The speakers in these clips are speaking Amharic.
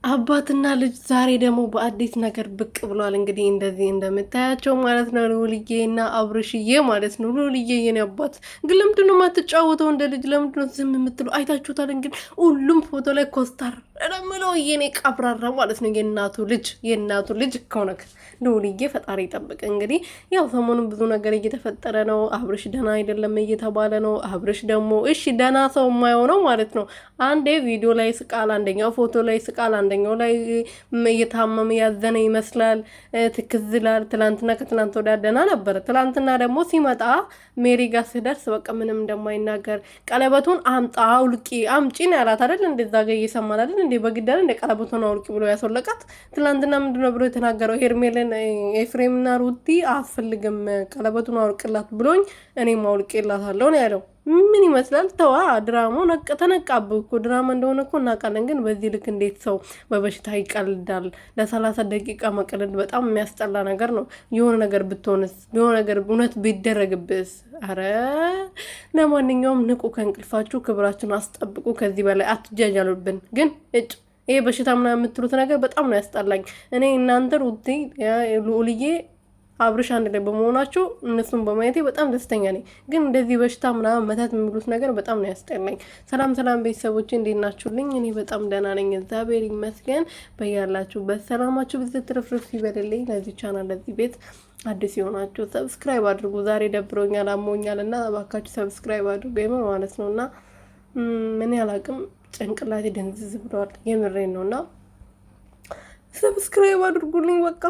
አባትና ልጅ ዛሬ ደግሞ በአዲስ ነገር ብቅ ብሏል። እንግዲህ እንደዚህ እንደምታያቸው ማለት ነው ልውልዬና አብርሽዬ ማለት ነው። ልውልዬ የኔ አባት ግን ለምንድን ነው የማትጫወተው እንደ ልጅ? ለምንድን ነው ዝም የምትለው? አይታችሁታል እንግዲህ ሁሉም ፎቶ ላይ ኮስታር ረምለው የኔ ቀብራራ ማለት ነው። የእናቱ ልጅ ከሆነክ ልውልዬ ፈጣሪ ይጠብቅ። እንግዲህ ያው ሰሞኑን ብዙ ነገር እየተፈጠረ ነው። አብርሽ ደህና አይደለም እየተባለ ነው። አብርሽ ደግሞ እሺ ደህና ሰው የማይሆነው ማለት ነው አንዴ ቪዲዮ ላይ ስቃል፣ አንደኛው ፎቶ ላይ ስቃል፣ አንደኛው ላይ እየታመመ ያዘነ ይመስላል፣ ትክዝላል። ትላንትና ከትላንት ወዲያ ደህና ነበረ። ትላንትና ደግሞ ሲመጣ ሜሪ ጋር ስደርስ በቃ ምንም እንደማይናገር ቀለበቱን አምጣ አውልቂ አምጪ ነው ያላት አይደል? እንደዛ ጋር እየሰማን አይደል? እንደ በግዳል እንደ ቀለበቱን አውልቂ ብሎ ያስወለቃት። ትላንትና ምንድነው ብሎ የተናገረው? ሄርሜልን ኤፍሬምና ሩቲ አፈልግም ቀለበቱን አውልቅላት ብሎኝ እኔም አውልቄላታለሁ ነው ያለው። ምን ይመስላል? ተዋ ድራማው ተነቃብህ እኮ ድራማ እንደሆነ እኮ እናውቃለን። ግን በዚህ ልክ እንዴት ሰው በበሽታ ይቀልዳል? ለ30 ደቂቃ መቀለድ በጣም የሚያስጠላ ነገር ነው። የሆነ ነገር ብትሆንስ? የሆነ ነገር እውነት ቢደረግብስ? አረ ለማንኛውም ንቁ፣ ከእንቅልፋችሁ ክብራችሁን አስጠብቁ። ከዚህ በላይ አትጃጃሉብን። ግን ይሄ በሽታ ምናምን የምትሉት ነገር በጣም ነው ያስጠላኝ። እኔ እናንተ ሩቲ ልዑልዬ አብርሽ አንድ ላይ በመሆናቸው እነሱን በማየቴ በጣም ደስተኛ ነኝ። ግን እንደዚህ በሽታ ምናምን መታት የሚሉት ነገር በጣም ነው ያስጠላኝ። ሰላም ቤተሰቦቼ እንዴት ናችሁልኝ? እኔ በጣም ደህና ነኝ፣ እግዚአብሔር ይመስገን። በያላችሁበት ሰላማችሁ ብዝት ትርፍርፍ ይበልልኝ። ለዚህ ቻናል ለዚህ ቤት አዲስ የሆናችሁ ሰብስክራይብ አድርጉ። ዛሬ ደብሮኛል አሞኛል እና እባካችሁ ሰብስክራይብ አድርጉ የምር ማለት ነው። እና ምን ያላቅም ጭንቅላቴ ደንዝዝ ብለዋል። የምሬን ነው። እና ሰብስክራይብ አድርጉልኝ በቃ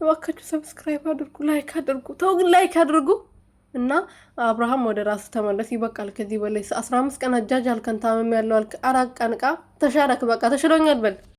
እባካችሁ ሰብስክራይብ አድርጉ፣ ላይክ አድርጉ። ተው ግን ላይክ አድርጉ። እና አብርሃም ወደ ራስ ተመለስ፣ ይበቃል። ከዚህ በላይ 15 ቀን አጃጅ አልከን፣ ታመም ያለው አልክ፣ 4 ቀን ተሻረክ፣ በቃ ተሽሎኛል በል።